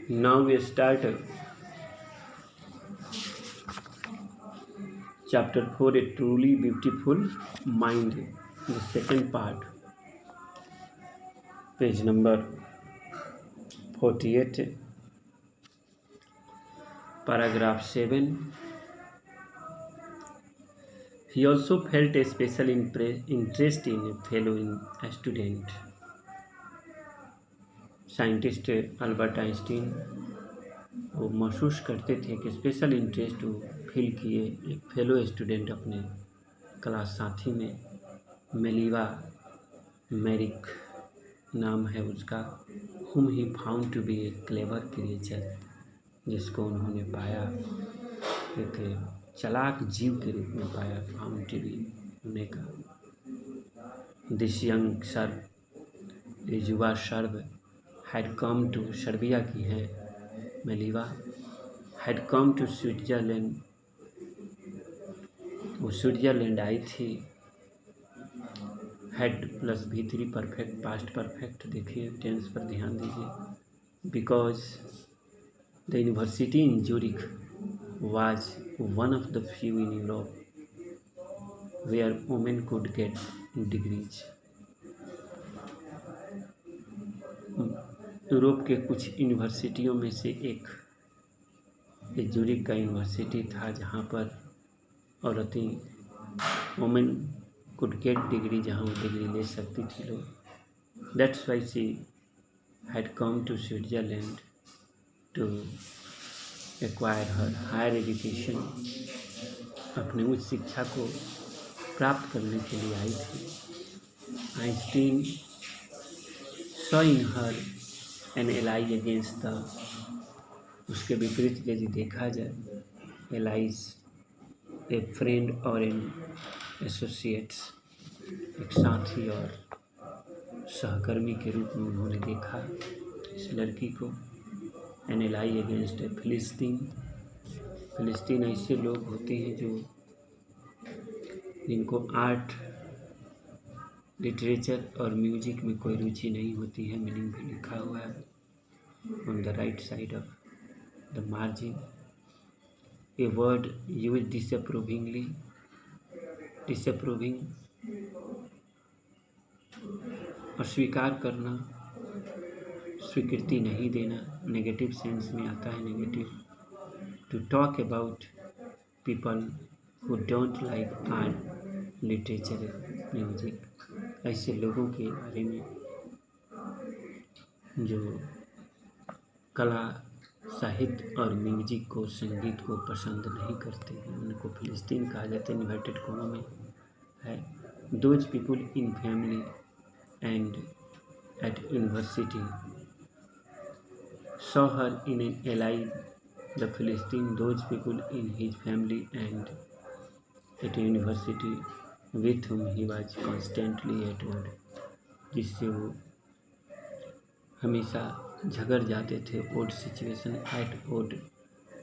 Now we start chapter 4, A Truly Beautiful Mind, the second part, page number 48, paragraph 7. He also felt a special interest in a fellow student, scientist Albert Einstein. वो महसूस करते थे कि special interest वो feel किए एक fellow student अपने class साथी में, मेलिवा मैरिक नाम है उसका, whom he found to be a clever creature, जिसको उन्होंने पाया एक चालाक जीव के रूप में पाया, फाउंड टू बी होने का। दिस यंग सर्व, ये युवा Serb, had come to, Serbia की है Mileva, had come to Switzerland, वो स्विट्जरलैंड आई थी। Had plus V3 perfect, past perfect, देखिए टेंस पर ध्यान दीजिए। Because the university in Zurich was one of the few in Europe where women could get degrees. Europe के कुछ यूनिवर्सिटियों में से एक ज्यूरिख का यूनिवर्सिटी था जहाँ पर औरतें, वुमेन कुड गेट डिग्री, जहाँ वो डिग्री ले सकती थी लोग। That's why she had come to Switzerland to acquire her higher education, अपने उच्च शिक्षा को प्राप्त करने के लिए आई थी। Einstein saw in her N ally against the, उसके विपरीत यदि देखा जाए, एलाइज ए फ्रेंड और एन एसोसिएट्स, एक साथी और सहकर्मी के रूप में उन्होंने देखा इस लड़की को। एन एलाई अगेंस्ट ए फिलिस्तीन, फिलिस्तीन ऐसे लोग होते हैं जो जिनको आर्ट, लिटरेचर और म्यूजिक में कोई रुचि नहीं होती है। मीनिंग भी लिखा हुआ है on the right side of the margin. A word use disapprovingly, disapproving अस्वीकार करना, स्वीकृति नहीं देना, नेगेटिव सेंस में आता है, negative. To talk about people who don't like art, literature, music, ऐसे लोगों के बारे में जो कला, साहित्य और म्यूजिक को, संगीत को पसंद नहीं करते हैं, उनको फिलिस्तीन कहा जाता है। इन्वर्टेड कॉमा में है। Those people in family and at university saw her in an ally the Philistine, those people in his family and at university with whom he was constantly at war, जिससे वो हमेशा झगड़ जाते थे। Odd situation at odd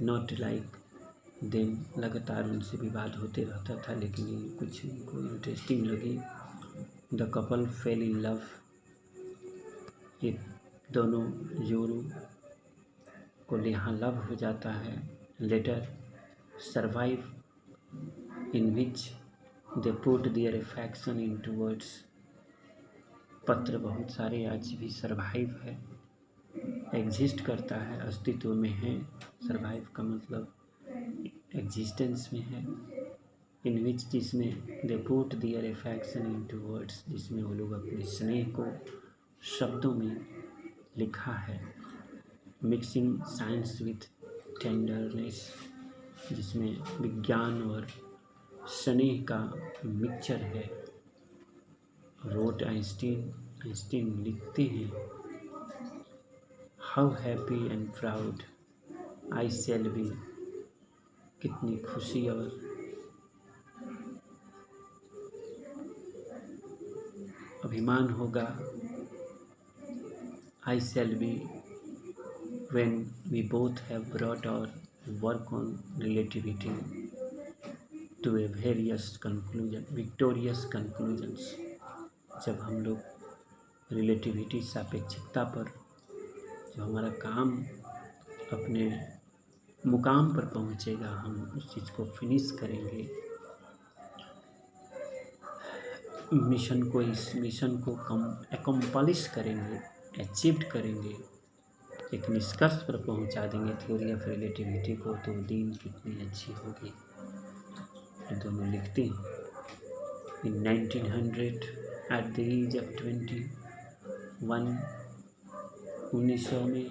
not like them, लगातार उनसे विवाद होते रहता था, लेकिन ये कुछ उनको इंटरेस्टिंग लगी। The couple fell in love, ये दोनों जोड़ों को यहाँ लव हो जाता है। Letter survive in which they put their affection into words, पत्र बहुत सारे आज भी सर्वाइव है, एग्जिस्ट करता है, अस्तित्व में है। सर्वाइव का मतलब एग्जिस्टेंस में है। इन विच, जिसमें they put their affection into words, जिसमें वो लोग अपने स्नेह को शब्दों में लिखा है। मिक्सिंग साइंस विथ टेंडरनेस, जिसमें विज्ञान और स्नेह का मिक्सचर है। रोट आइंस्टीन, आइंस्टीन लिखते हैं, how happy and proud I shall be, कितनी खुशी और अभिमान होगा। I shall be when we both have brought our work on relativity to a various conclusion, victorious conclusions, जब हम लोग रिलेटिविटी, सापेक्षिकता पर जो हमारा काम अपने मुकाम पर पहुँचेगा, हम उस चीज़ को फिनिश करेंगे, इस मिशन को एकम्प्लिश करेंगे, अचीव करेंगे, एक निष्कर्ष पर पहुंचा देंगे थ्योरी ऑफ रिलेटिविटी को, तो दिन कितनी अच्छी होगी। दोनों लिखते हैं in 1900 at the age of 1900 में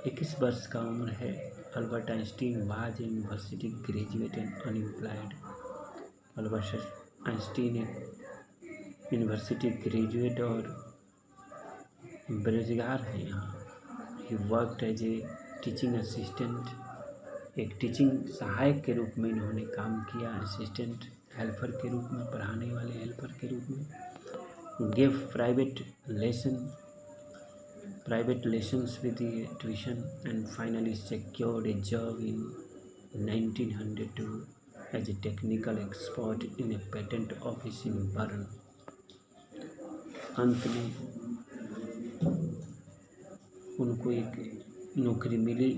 21 वर्ष का उम्र है। Albert Einstein was university graduate and unemployed. Albert Einstein एक यूनिवर्सिटी ग्रेजुएट और बेरोजगार है। यहाँ ही worked as a teaching assistant, एक टीचिंग सहायक के रूप में इन्होंने काम किया, असिस्टेंट हेल्पर के रूप में, पढ़ाने वाले हेल्पर के रूप में। Give private lessons with tuition and finally secured a job in 1902 as a technical expert in a patent office in Bern। अंत में उनको एक नौकरी मिली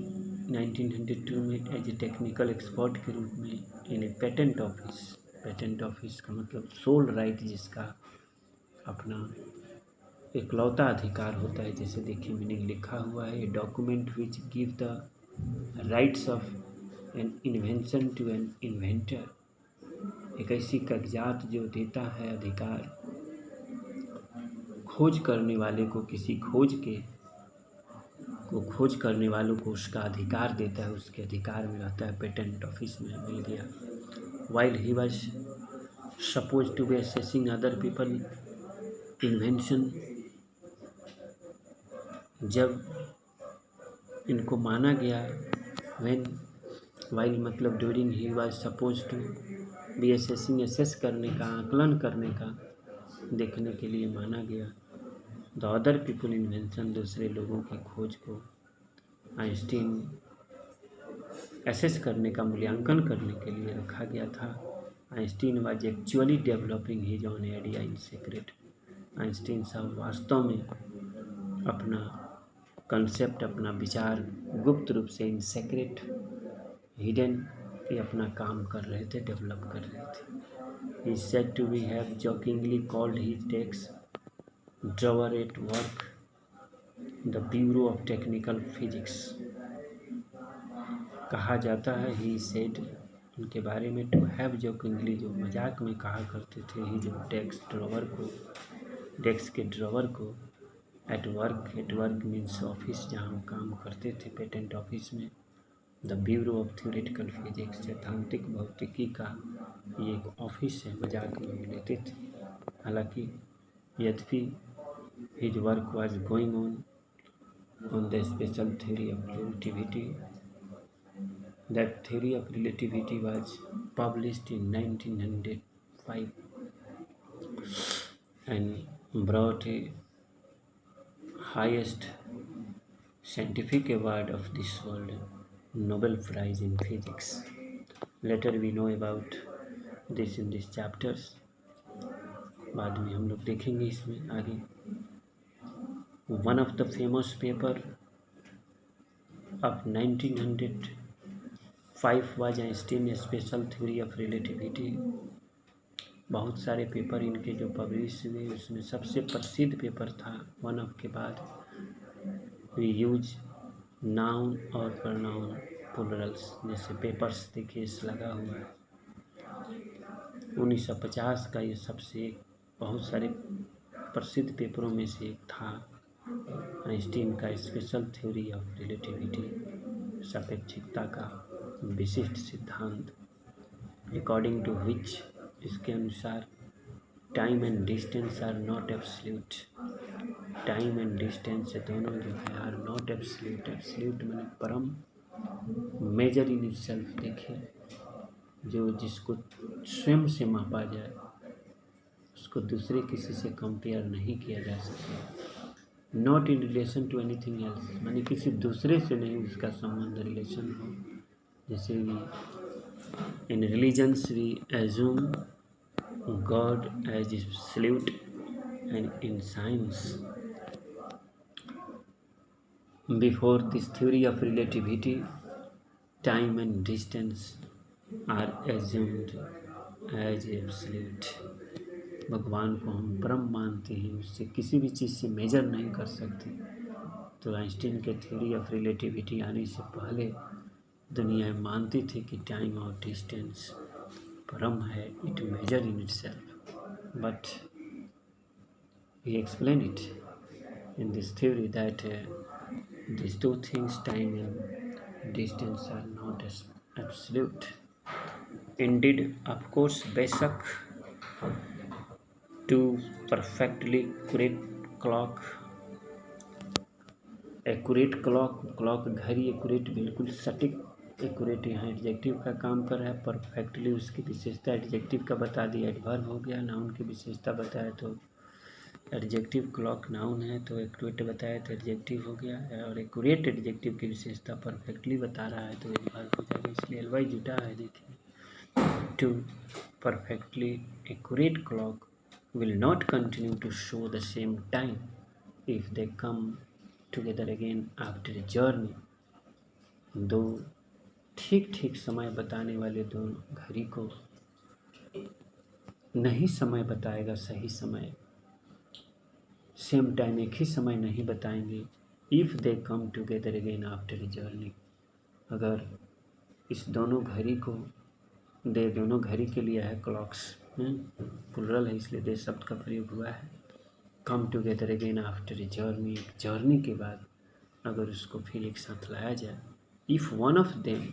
1902 में एज ए टेक्निकल एक्सपर्ट के रूप में in a patent office. Patent office का मतलब सोल राइट, जिसका अपना इकलौता अधिकार होता है। जैसे देखिए मीनिंग लिखा हुआ है, a document which give the rights of an invention to an inventor. एक ऐसी कागजात जो देता है अधिकार खोज करने वाले को, किसी खोज करने वालों को उसका अधिकार देता है, उसके अधिकार में रहता है। पेटेंट ऑफिस में मिल गया। While he was suppose to be assessing other people invention, जब इनको माना गया, वाइल मतलब during, he was suppose to be assessing, assess करने का, आकलन करने का, देखने के लिए माना गया। द अदर पीपल इन्वेंशन, दूसरे लोगों की खोज को आइंस्टीन असेस करने का, मूल्यांकन करने के लिए रखा गया था। Einstein was actually developing his own idea in secret. Einstein साहब वास्तव में अपना कंसेप्ट, अपना विचार गुप्त रूप से इन सीक्रेट, हिडन, ये अपना काम कर रहे थे, डेवलप कर रहे थे। He said to be have jokingly called his desk drawer at work the bureau of technical physics. कहा जाता है, ही सेड, उनके बारे में, टू हैव जोकिंगली, जो मजाक में कहा करते थे, ही जो डेस्क के ड्रॉवर को, एट वर्क मीन्स ऑफिस, जहाँ वो काम करते थे, पेटेंट ऑफिस में। The bureau of theoretical physics, सैद्धांतिक भौतिकी का ये एक ऑफिस है, मजाक में लेते थे। हालांकि यद्यपि his work was going on the special theory of relativity. That theory of relativity was published in 1905 and brought a highest scientific award of this world, Nobel Prize in Physics. Later we know about this in these chapters. बाद में हम लोग देखेंगे इसमें आगे। One of the famous paper of 1905 was Einstein Special Theory of Relativity। बहुत सारे paper इनके जो पब्लिश हुए, उसमें सबसे प्रसिद्ध पेपर था, वन ऑफ के बाद वी यूज नाउन और प्रोनाउन प्लूरल्स, जैसे पेपर्स देखिए इस लगा हुआ है। 1950 का ये सबसे बहुत सारे प्रसिद्ध पेपरों में से एक था, आइंस्टीन का स्पेशल थ्योरी ऑफ रिलेटिविटी, सापेक्षिकता का विशिष्ट सिद्धांत, अकॉर्डिंग टू विच, इसके अनुसार time and distance are not absolute. Time and distance दोनों जो है आर नॉट एब्सोल्यूट। एब्सोल्यूट माने परम, मेजर इन इटसेल्फ, देखिए जो जिसको स्वयं से मापा जाए, उसको दूसरे किसी से कंपेयर नहीं किया जा सकता। Not in relation to anything else, माने किसी दूसरे से नहीं उसका संबंध, रिलेशन हो। जैसे in religions we assume God as absolute, and in science Before this theory of relativity, time and distance are assumed as absolute. भगवान को हम ब्रह्म मानते हैं, उससे किसी भी चीज़ से मेजर नहीं कर सकते। तो आइंस्टीन के थ्योरी ऑफ रिलेटिविटी आने से पहले दुनिया मानती थी कि टाइम और डिस्टेंस ब्रह्म है, it measure in itself, but he explained it in this theory that these two things, time and distance, are not as absolute. Indeed, of course, बेशक to perfectly accurate clock घड़ी accurate बिल्कुल सटीक accurate यहाँ adjective का काम कर रहा है। परफेक्टली उसकी विशेषता एडजेक्टिव का बता दिया, एडवर्ब हो गया। नाउन की विशेषता बताया तो एडजेक्टिव, क्लॉक नाउन है तो एक्यूरेट बताया तो एडजेक्टिव हो गया, और एक्यूरेट एडजेक्टिव की विशेषता परफेक्टली बता रहा है तो एडवर्ब हो जाएगा। इसलिए एलवाई जुटा है। देखिए, two perfectly accurate clock will not continue to show the same time if they come together again after a journey. दो ठीक समय बताने वाले दोनों घड़ी को नहीं समय बताएगा, सही समय सेम टाइम एक ही समय नहीं बताएंगे। If they come together again after a journey, अगर इस दोनों घड़ी को दे दोनों घड़ी के लिए है क्लॉक्स, प्लुरल है इसलिए दे शब्द का प्रयोग हुआ है। कम together again after a journey, एक जर्नी के बाद अगर उसको फिर एक साथ लाया जाए। इफ़ वन ऑफ देम,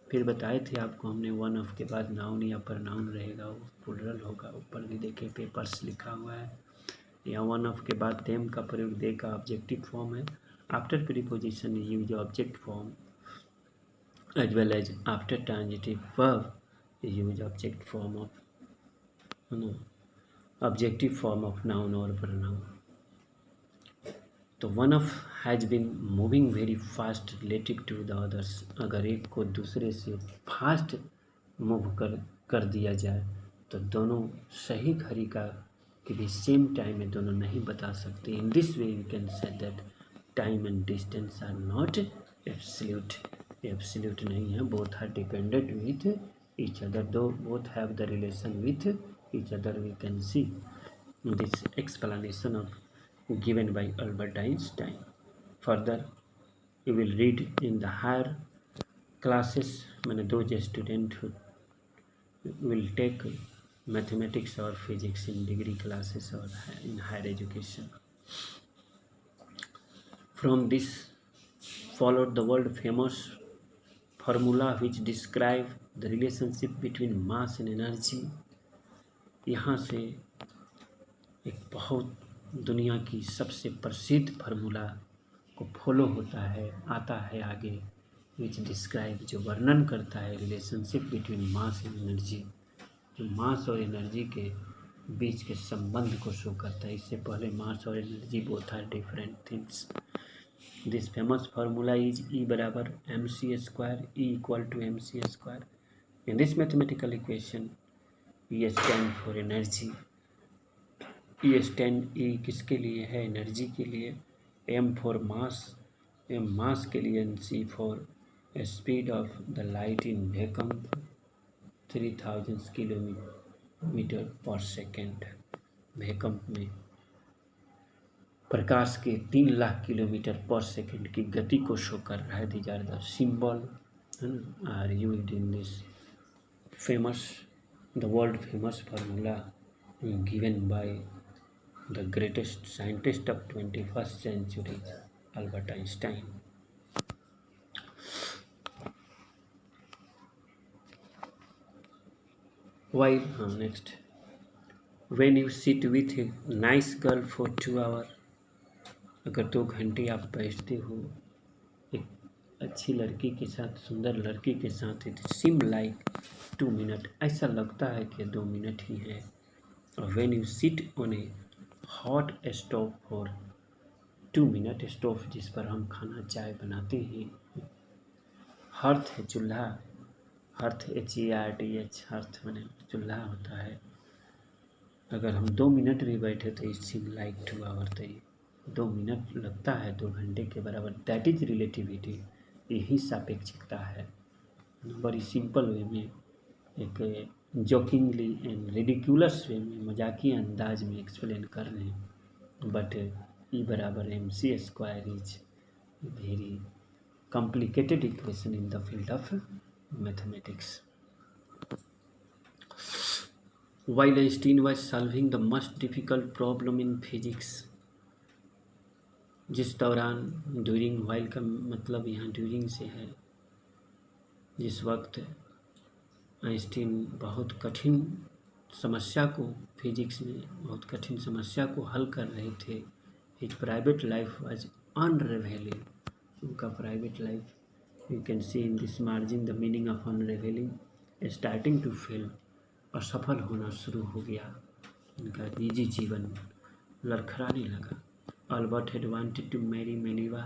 फिर बताए थे आपको हमने वन ऑफ के बाद नाउन या प्रनाउन रहेगा, वो प्लुरल होगा। ऊपर भी देखे पेपर्स लिखा हुआ है। या वन ऑफ के बाद देम का प्रयोग दे का ऑब्जेक्टिव फॉर्म है। After preposition use object form as well as after transitive verb use object form of objective form of noun और प्रनाउन। तो one of has been moving very fast relative to the others, अगर एक को दूसरे से fast move कर दिया जाए तो दोनों सही घड़ी का कि भी सेम टाइम में दोनों नहीं बता सकते। In this way you can say that time and distance are not absolute, absolute नहीं है। Both are dependent with each other, दो both have the relation with each other. We can see this explanation of given by Albert Einstein. Further you will read in the higher classes, मैंने those student who will take mathematics or physics in degree classes or in higher education. From this followed the world famous formula which describe the relationship between mass and energy. यहाँ से एक बहुत दुनिया की सबसे प्रसिद्ध formula को follow होता है, आता है आगे, विच डिस्क्राइब, जो वर्णन करता है relationship between mass and energy, जो मास और एनर्जी के बीच के संबंध को शो करता है। इससे पहले मास और energy both are different things. This famous formula is E बराबर mc², E equal to mc²। In this mathematical equation E stand for energy, E stand E किसके लिए है? एनर्जी के लिए। M for mass, M mass के लिए। C for speed of the light in vacuum 3000 kilometre पर सेकेंड। Vacuum में प्रकाश के 3 लाख किलोमीटर पर सेकेंड की गति को शो कर रहा है। These are the symbol are used in this famous, the world famous formula given by the greatest scientist of 21st century, Albert Einstein. While next, when you sit with a nice girl for 2 hours, अगर 2 घंटे आप बैठते हो एक अच्छी लड़की के साथ, सुंदर लड़की के साथ, इट सीम लाइक 2 मिनट, ऐसा लगता है कि 2 मिनट ही है। और when you sit on A hot stove for 2 minute, stove जिस पर हम खाना चाय बनाते हैं, हर्थ है चूल्हा, हर्थ HERTH, हर्थ मैंने चूल्हा होता है। अगर हम 2 मिनट भी बैठे तो इट सीम लाइक 2 आवर। तो 2 मिनट लगता है 2 घंटे के बराबर। दैट इज रिलेटिविटी, यही सापेक्षिकता है। बड़ी सिंपल वे में, एक जोकिंगली एंड रिडिकुलस वे में, मजाकिया अंदाज में एक्सप्लेन कर रहे हैं। बट E बराबर mc² is very complicated equation in the field of mathematics. While Einstein was solving the most difficult problem in physics, जिस दौरान, ड्यूरिंग वाइल का मतलब यहाँ ड्यूरिंग से है, जिस वक्त आइंस्टीन बहुत कठिन समस्या को, फिजिक्स में बहुत कठिन समस्या को हल कर रहे थे, his private life was unravelling, उनका private life, you can see in this margin the meaning of unravelling, starting to fail, असफल होना शुरू हो गया, उनका निजी जीवन लड़खड़ाने लगा। Albert had wanted to marry Mileva,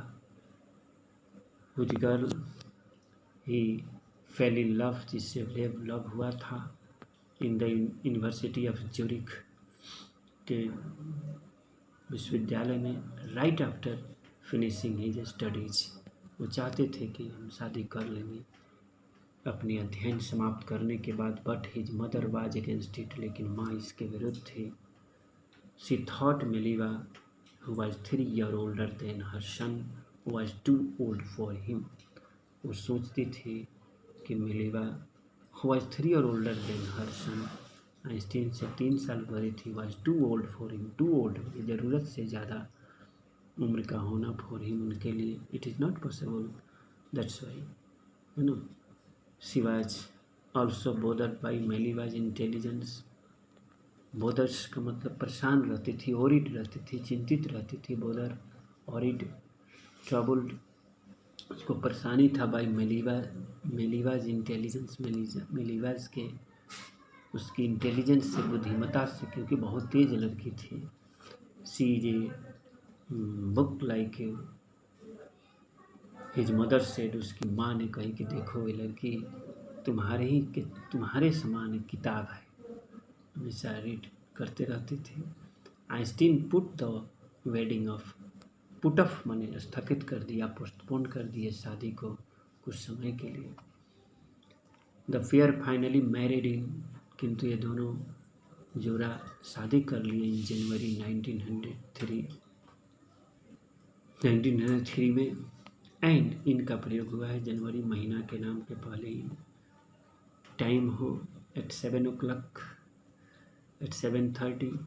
whose girl he fell in love, जिससे लव हुआ था, in the university of Zurich के विश्वविद्यालय में, right after finishing his studies. वो चाहते थे कि हम शादी कर लेंगे अपनी अध्ययन समाप्त करने के बाद, but his mother was against it, लेकिन माँ इसके विरुद्ध थी। She thought Mileva who was 3 years older than her son was too old for him, वो सोचती थी कि मेलिवा who was 3 years older than her son, Einstein से 3 साल बड़ी थी, was too old for him, too old, ज़रूरत से ज़्यादा उम्र का होना for him, उनके लिए, it is not possible, that's why, you know, she was also bothered by Meliva's intelligence, bothers का मतलब परेशान रहती थी, ओरिड रहती थी, चिंतित रहती थी, बोदर, ओरिड, ट्रबल्ड, उसको परेशानी था बाई मेलिवाज इंटेलिजेंस, मेलिवाज के उसकी इंटेलिजेंस से, बुद्धिमत्ता से, क्योंकि बहुत तेज लड़की थी। See J book like his mother said, उसकी माँ ने कही कि देखो ये लड़की तुम्हारे समान किताब है, हमेशा रीड करते रहती थी। आइंस्टीन पुट ऑफ माने स्थगित कर दिया, पोस्टपोन कर दिए शादी को कुछ समय के लिए। The pair finally married in, किंतु ये दोनों जोड़ा शादी कर लिए इन जनवरी 1903 में, एंड इनका प्रयोग हुआ है जनवरी महीना के नाम के पहले ही। टाइम हो एट 7 o'clock, एट 7:30,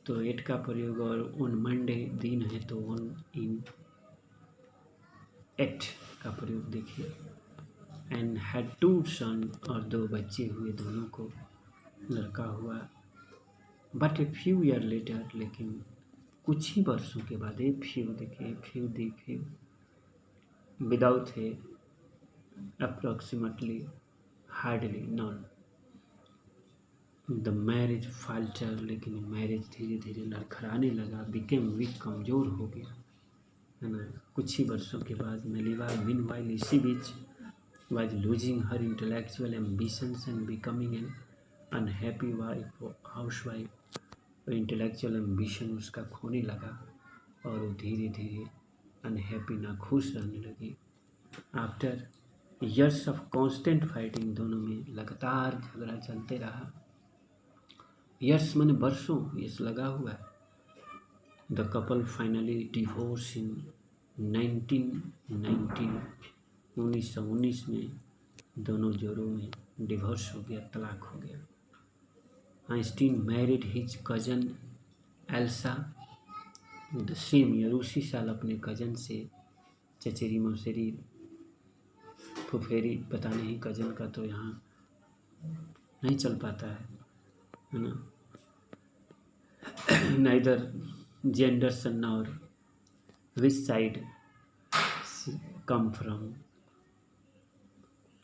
तो 8 का प्रयोग, और ऑन मंडे दिन है तो ऑन इन 8 का प्रयोग देखिए। एंड हैड 2 सन, और 2 बच्चे हुए, दोनों को लड़का हुआ। But a few year later, लेकिन कुछ ही वर्षों के बाद, ए फ्यू देखिए, विदाउट है approximately, hardly, non, the marriage falter, लेकिन मैरिज धीरे धीरे लड़खड़ाने लगा, बिकेम वीक, कमज़ोर हो गया, है ना। कुछ ही वर्षों के बाद मेलिवा मीनवाइल इसी बीच was losing her intellectual ambitions and becoming an unhappy housewife, और इंटेलेक्चुअल एम्बिशन उसका खोने लगा और वो धीरे धीरे अनहैप्पी, नाखुश रहने लगी। After years of constant fighting, दोनों में लगातार झगड़ा चलते रहा। ईयर्स माने वर्षों, यस लगा हुआ है। द कपल फाइनली डिवोर्स इन 1919 में दोनों जोड़ों में डिवोर्स हो गया, तलाक हो गया। Einstein married his cousin Elsa the same year, उसी साल अपने कजन से, चचेरी मौसेरी फुफेरी, पता नहीं कजन का तो यहाँ नहीं चल पाता है ना। नाइदर जेंडरसन और which side come from,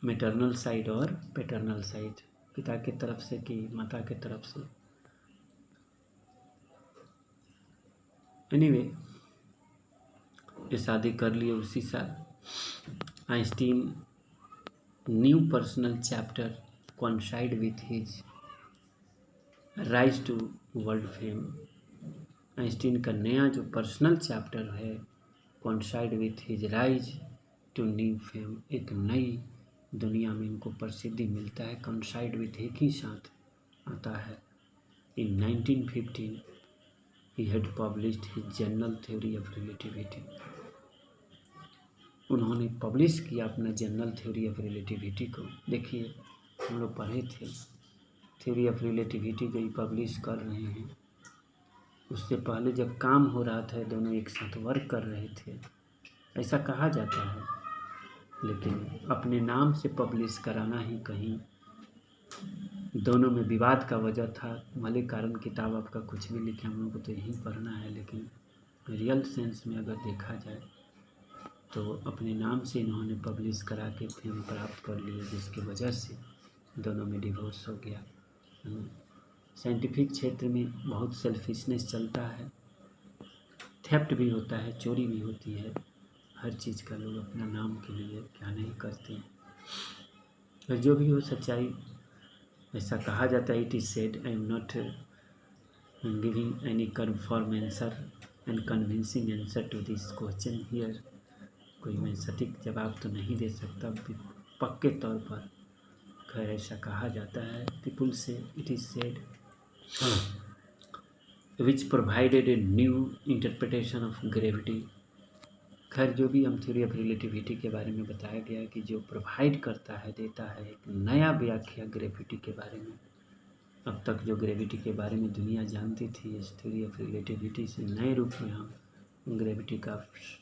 maternal side और पैटर्नल साइड, पिता के तरफ से कि माता के तरफ से। एनीवे, ये शादी कर लिए उसी साल। Einstein new personal chapter coincide with his rise to world fame, Einstein का नया जो पर्सनल चैप्टर है coincide with his rise to new fame, एक नई दुनिया में इनको प्रसिद्धि मिलता है, कोइंसाइड विथ एक ही साथ आता है। इन 1915 he had published his general theory of relativity, उन्होंने पब्लिश किया अपना जनरल थ्योरी ऑफ रिलेटिविटी को। देखिए हम लोग पढ़े थे थ्योरी ऑफ रिलेटिविटी जो ही पब्लिश कर रहे हैं, उससे पहले जब काम हो रहा था दोनों एक साथ वर्क कर रहे थे, ऐसा कहा जाता है, लेकिन अपने नाम से पब्लिश कराना ही कहीं दोनों में विवाद का वजह था। भले कारण किताब आपका कुछ भी लिखे, हम लोग को तो यही पढ़ना है, लेकिन रियल सेंस में अगर देखा जाए तो अपने नाम से इन्होंने पब्लिश करा के फेम प्राप्त कर लिया, जिसकी वजह से दोनों में डिवोर्स हो गया। साइंटिफिक क्षेत्र में बहुत सेल्फिशनेस चलता है, थेफ्ट भी होता है, चोरी भी होती है, हर चीज़ का लोग अपना नाम के लिए क्या नहीं करते हैं। और जो भी हो सच्चाई, ऐसा कहा जाता है, it is said, I am not giving any confirm answer and convincing answer to this question here, कोई मैं सटीक जवाब तो नहीं दे सकता पक्के तौर पर, खैर ऐसा कहा जाता है। पीपुल से it is said which provided a new interpretation of gravity, खैर जो भी हम थ्योरी ऑफ रिलेटिविटी के बारे में बताया गया कि जो प्रोवाइड करता है, देता है एक नया व्याख्या ग्रेविटी के बारे में। अब तक जो ग्रेविटी के बारे में दुनिया जानती थी, इस थ्योरी ऑफ रिलेटिविटी से नए रूप में हम ग्रेविटी का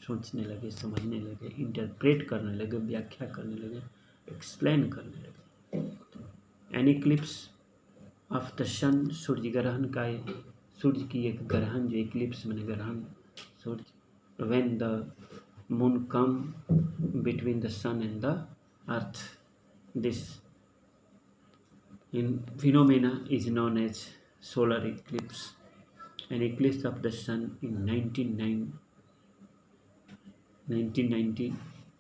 सोचने लगे, समझने लगे, इंटरप्रेट करने लगे, व्याख्या करने लगे, एक्सप्लेन करने लगे। एन इक्लिप्स ऑफ द सन, सूर्य ग्रहण का, सूर्य की एक ग्रहण, जो इक्लिप्स मैंने ग्रहण, सूर्य, when the moon come between the sun and the earth, this in phenomena is known as solar eclipse. An eclipse of the sun in 1990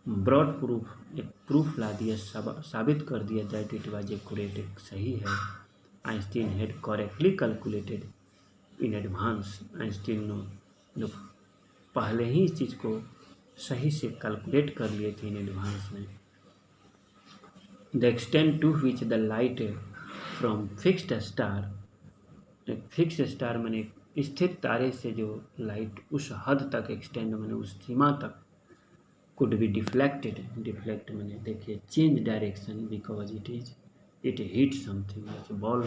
brought proof, एक प्रूफ ला दिया, साबित कर दिया दैट इट वाज एक्यूरेट, एक सही है। Einstein had correctly calculated in advance, Einstein ने जो पहले ही इस चीज़ को सही से कैलकुलेट कर लिए थे इन एडवांस में। The extent to which the light from fixed star, एक फिक्स स्टार मैंने स्थिर तारे से जो लाइट उस हद तक एक्सटेंड मैंने उस सीमा तक कुड बी डिफ्लेक्टेड, डिफ्लेक्ट मैंने देखिए change direction, because it hit something, जैसे बॉल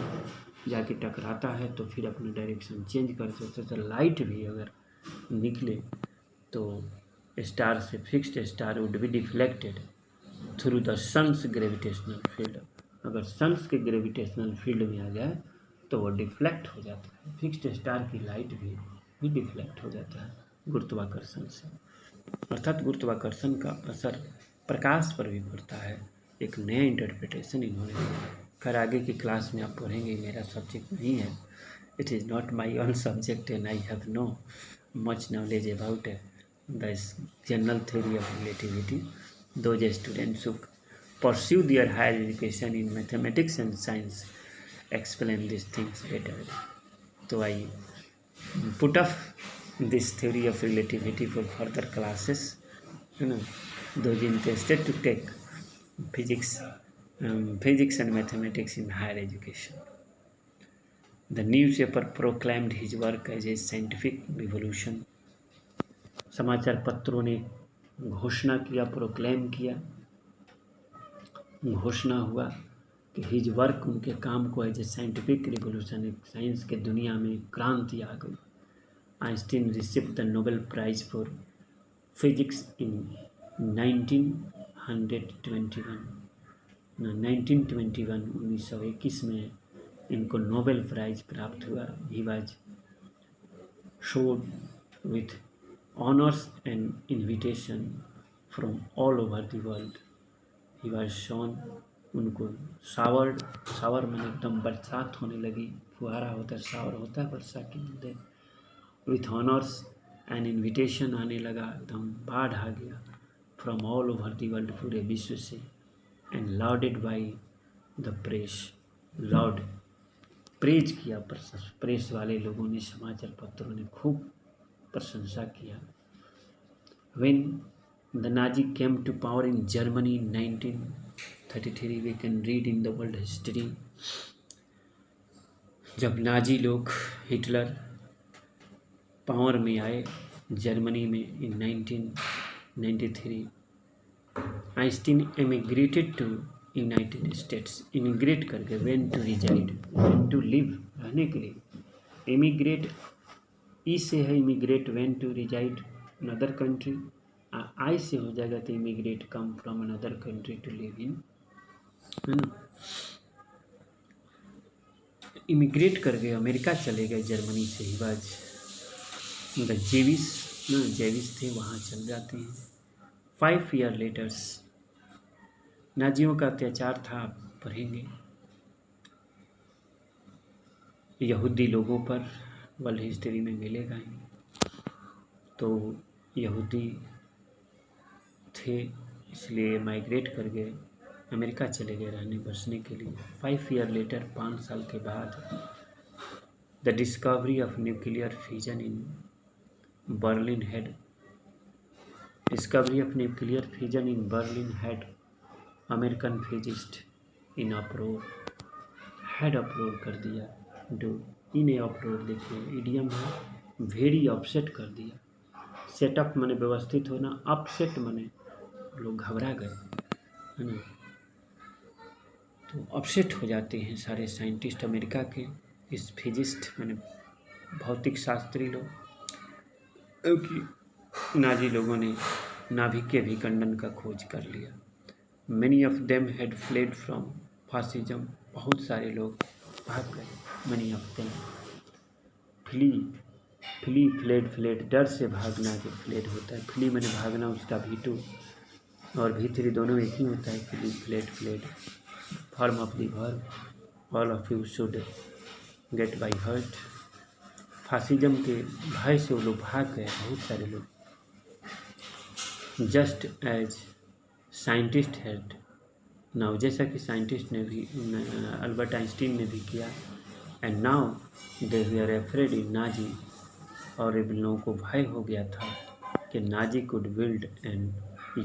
जाके टकराता है तो फिर अपना डायरेक्शन चेंज कर सकते, तो लाइट भी अगर निकले तो स्टार से, fixed star would be deflected through the sun's gravitational field, अगर सन्स के ग्रेविटेशनल फील्ड में आ जाए तो वो डिफ्लेक्ट हो जाता है। फिक्स्ड स्टार की लाइट भी डिफ्लेक्ट हो जाता है गुरुत्वाकर्षण से, अर्थात गुरुत्वाकर्षण का असर प्रकाश पर भी पड़ता है। एक नया इंटरप्रिटेशन इन्होंने दिया। खैर आगे की क्लास में आप पढ़ेंगे, मेरा सब्जेक्ट नहीं है, it is not my own subject and I have no much knowledge about the general theory of relativity. Those students who pursue their higher education in mathematics and science explain these things better. So I put up this theory of relativity for further classes. Those interested to take physics and mathematics in higher education. The newspaper proclaimed his work as a scientific revolution. समाचार पत्रों ने घोषणा किया, proclaim किया, घोषणा हुआ कि his work, उनके काम को एज ए साइंटिफिक रिवोल्यूशन, एक साइंस के दुनिया में क्रांति आ गई। Einstein received the Nobel prize for physics in 1921 में इनको नोबेल प्राइज प्राप्त हुआ। He was showered with honours and invitation from all over the world. He was shown, उनको शावर में एकदम बरसात होने लगी, फुहारा होता है, शावर होता है वर्षा के अंदर, विथ ऑनर्स एंड इन्विटेशन आने लगा, एकदम बाढ़ आ गया from all over the world, पूरे विश्व से, and lauded by the press, laud praise किया, प्रेस वाले लोगों ने, समाचार पत्रों ने खूब प्रशंसा किया। When the Nazi came to power in Germany in 1933, we can read in the world history, जब नाजी लोग, हिटलर पावर में आए जर्मनी में in 1993, Einstein emigrated to United States. Emigrate करके, when to reside, when to live, रहने के लिए। Emigrate E से है emigrate, when to reside in other country. I से हो जाएगा तो immigrate, come from another country to live in, है ना। इमिग्रेट कर गए, अमेरिका चले गए जर्मनी से ही। बाज उनका जेविस थे, वहाँ चल जाते हैं। 5 ईयर लेटर्स, नाजियों का अत्याचार था, आप पढ़ेंगे, यहूदी लोगों पर, वर्ल्ड हिस्ट्री में मिलेगा ही। तो यहूदी थे, इसलिए माइग्रेट कर गए, अमेरिका चले गए रहने बसने के लिए। 5 ईयर लेटर, 5 साल के बाद, the discovery of nuclear fusion in Berlin had, discovery of nuclear fusion in Berlin had American physicist in अप्रोर, had अप्रोर कर दिया, डू इन ए अप्रोर, देखिए इडियम है, वेरी अपसेट कर दिया। सेटअप माने व्यवस्थित होना, अपसेट माने लोग घबरा गए, है ना। तो अपसेट हो जाते हैं सारे साइंटिस्ट अमेरिका के, इस फिजिस्ट माने भौतिक शास्त्री लोग, क्योंकि नाजी लोगों ने नाभिक के विखंडन का खोज कर लिया। Many of them had fled from fascism, बहुत सारे लोग भाग गए। Many of them fled, डर से भागना, जो फ्लेड होता है, फ्ली मैंने भागना, उसका भीटू और भीतरी दोनों एक ही होता है। Flayed form of the verb, all of you should get by heart. Fascism के भय से वो लोग भाग गए, बहुत सारे लोग। Just as scientist had now, जैसा कि साइंटिस्ट ने भी, अल्बर्ट आइंस्टीन ने भी किया। And now they were afraid in Nazi, और इन लोगों को भय हो गया था कि Nazi could build and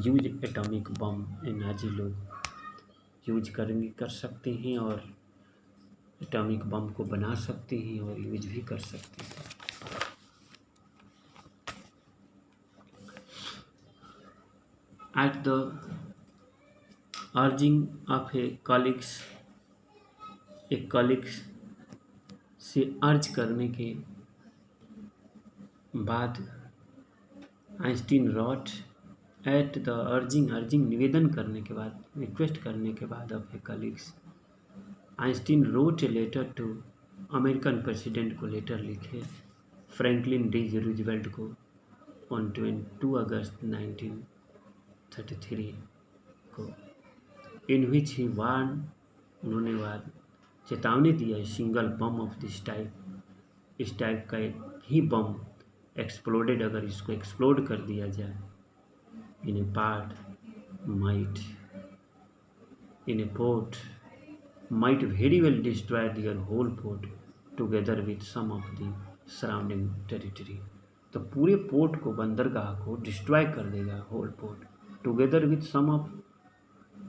use atomic bomb, ये नाजी लोग यूज कर सकते हैं और एटॉमिक बम को बना सकते हैं और यूज भी कर सकते हैं। At the urging of a colleagues से अर्ज करने के बाद, Einstein wrote at the urging निवेदन करने के बाद, रिक्वेस्ट करने के बाद of a colleagues, Einstein wrote a letter to American president को लेटर लिखे, फ्रैंकलिन डी रूजवेल्ट को, ऑन 22 अगस्त 1933 को, इन विच ही वार्न, उन्होंने चेतावनी दिया, single bomb of this type, इस टाइप का एक ही बम एक्सप्लोडेड, अगर इसको एक्सप्लोड कर दिया जाए, in a part might, in a port might very well destroy their whole port together with some of the surrounding territory, तो पूरे पोर्ट को, बंदरगाह को डिस्ट्रॉय कर देगा, whole port, together with some of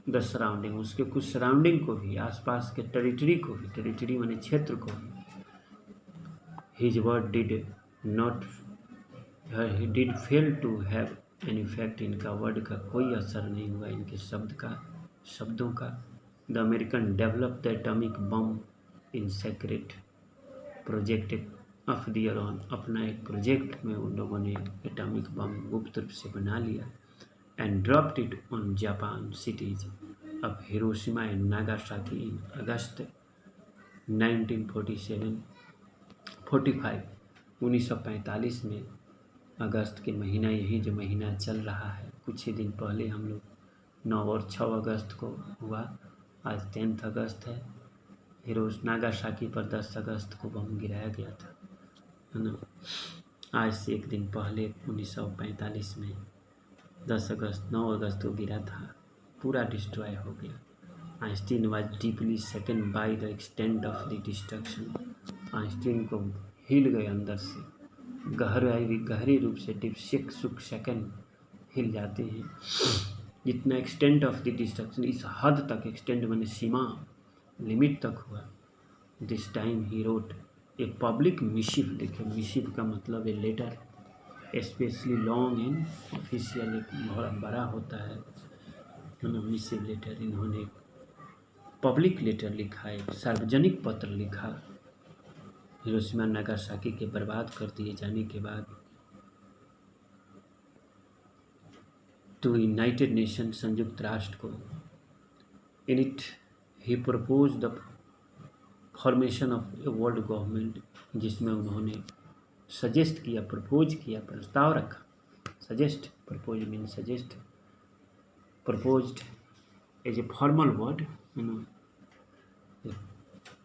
the surrounding, उसके कुछ surrounding को भी, आसपास के टेरिटरी को भी, टेरिटरी माने क्षेत्र को भी। His word did fail to have an effect, इनका वर्ड का कोई असर नहीं हुआ, इनके शब्दों का। The American develop the atomic bomb in secret project of their own, अपना एक प्रोजेक्ट में उन लोगों ने एटॉमिक बम गुप्त रूप से बना लिया। And dropped it on Japan cities of Hiroshima and Nagasaki in August 1945 में, अगस्त के महीना, यही जो महीना चल रहा है, कुछ ही दिन पहले हम लोग 9 और 6 अगस्त को हुआ, आज 10 अगस्त है। नागासाकी पर 10 अगस्त को बम गिराया गया था, है ना। आज से एक दिन पहले 1945 में 9 अगस्त को गिरा था, पूरा डिस्ट्रॉय हो गया। Einstein was deeply second by the extent of the destruction. Einstein को हिल गए अंदर से, गहरे रूप से डिप्सिक सुख सेकंड हिल जाते हैं। जितना एक्सटेंट ऑफ द डिस्ट्रक्शन, इस हद तक, एक्सटेंट माने सीमा, लिमिट तक हुआ। This time he wrote a public missive लिखे। मिसिव का मतलब है letter, specially long and official, एक बहुत बड़ा होता है मिसिव लेटर। इन्होंने पब्लिक लेटर लिखा, एक सार्वजनिक पत्र लिखा हिरोशिमा नागासाकी के बर्बाद कर दिए जाने के बाद, टू यूनाइटेड नेशन, संयुक्त राष्ट्र को। In it he propose the formation of a world government, जिसमें उन्होंने सजेस्ट किया, प्रपोज किया, प्रस्ताव रखा। Suggest, propose mean suggest, proposed as a formal word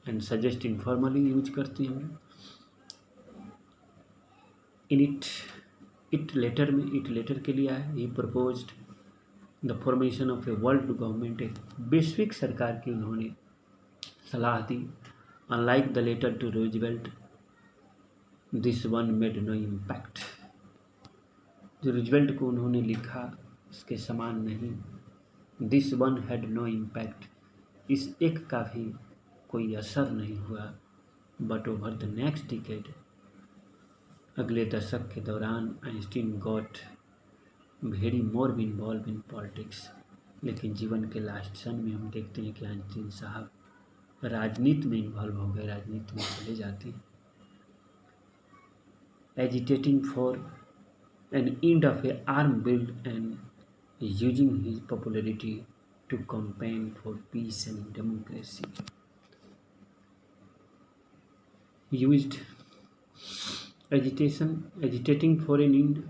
and suggest informally use करते हैं। इन इट लेटर में, इट लेटर के लिए है, he proposed the formation of a world government, एक वैश्विक सरकार की उन्होंने सलाह दी। Unlike the letter to Roosevelt, this one made no impact. जो रूजवेल्ट को उन्होंने लिखा उसके समान नहीं। This one had no impact, इस एक का भी कोई असर नहीं हुआ। But over the next decade, अगले दशक के दौरान, Einstein got very more involve in politics. लेकिन जीवन के लास्ट क्षण में हम देखते हैं कि आइंस्टीन साहब राजनीति में इन्वॉल्व हो गए, राजनीति में चले जाते हैं। Agitating for an end of a arm build and using his popularity to campaign for peace and democracy. Used agitating for an end,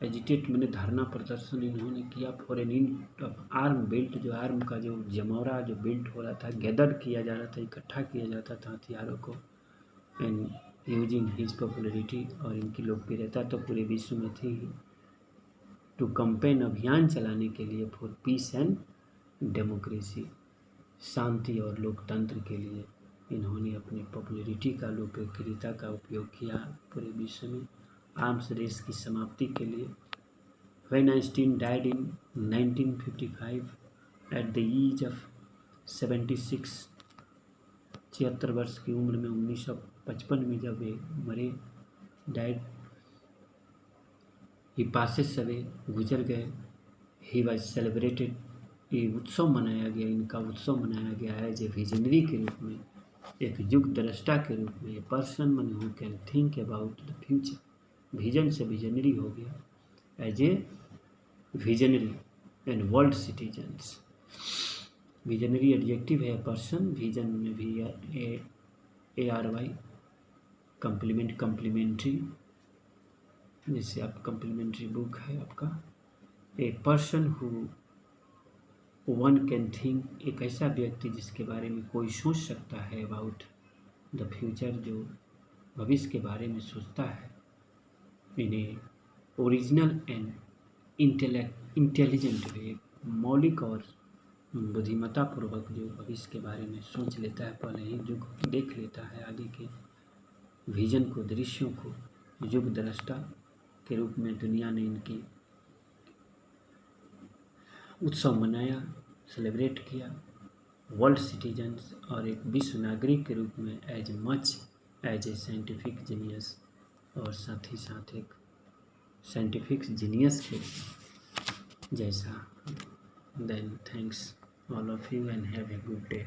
agitate मैंने धरना प्रदर्शन इन्होंने किया, for an end of arm built, जो आर्म का जो जमौरा जो built हो रहा था, गैदर किया जा रहा था, इकट्ठा किया जाता था हथियारों को, एंड यूजिंग हिज पॉपुलरिटी, और इनकी लोकप्रियता तो पूरे विश्व में थी ही, टू कैंपेन, अभियान चलाने के लिए, फॉर पीस एंड डेमोक्रेसी, शांति और लोकतंत्र के लिए इन्होंने अपनी पॉपुलरिटी का, लोकप्रियता का उपयोग किया पूरे विश्व में, आर्म्स रेस की समाप्ति के लिए। When Einstein died in 1955 at the age of 76, 76 वर्ष की उम्र में, 1955 में जब वे मरे, डाइड, ही पासेस अवे, गुजर गए। ही वाज सेलिब्रेटेड, ये उत्सव मनाया गया, इनका उत्सव मनाया गया है एज ए विजनरी के रूप में, एक युग दृष्टा के रूप में। A person man who can think about the future, vision से विजनरी हो गया, as a visionary and world citizens. Visionary adjective है पर्सन, विजन में भी ARY, कम्प्लीमेंट, कम्प्लीमेंट्री, जैसे आप कम्प्लीमेंट्री बुक है आपका। A person who one can think, एक ऐसा व्यक्ति जिसके बारे में कोई सोच सकता है, अबाउट द फ्यूचर, जो भविष्य के बारे में सोचता है, इन्हें ओरिजिनल एंड इंटेलिजेंट वे, मौलिक और बुद्धिमत्तापूर्वक जो भविष्य के बारे में सोच लेता है, पहले ही युग देख लेता है, आगे के विजन को, दृश्यों को, युग दृष्टा के रूप में दुनिया ने इनकी उत्सव मनाया, सेलिब्रेट किया, वर्ल्ड सिटीजन्स, और एक विश्व नागरिक के रूप में, as much as a scientific genius, और साथ ही साथ एक साइंटिफिक जीनियस के जैसा। Then thanks all of you and have a good day.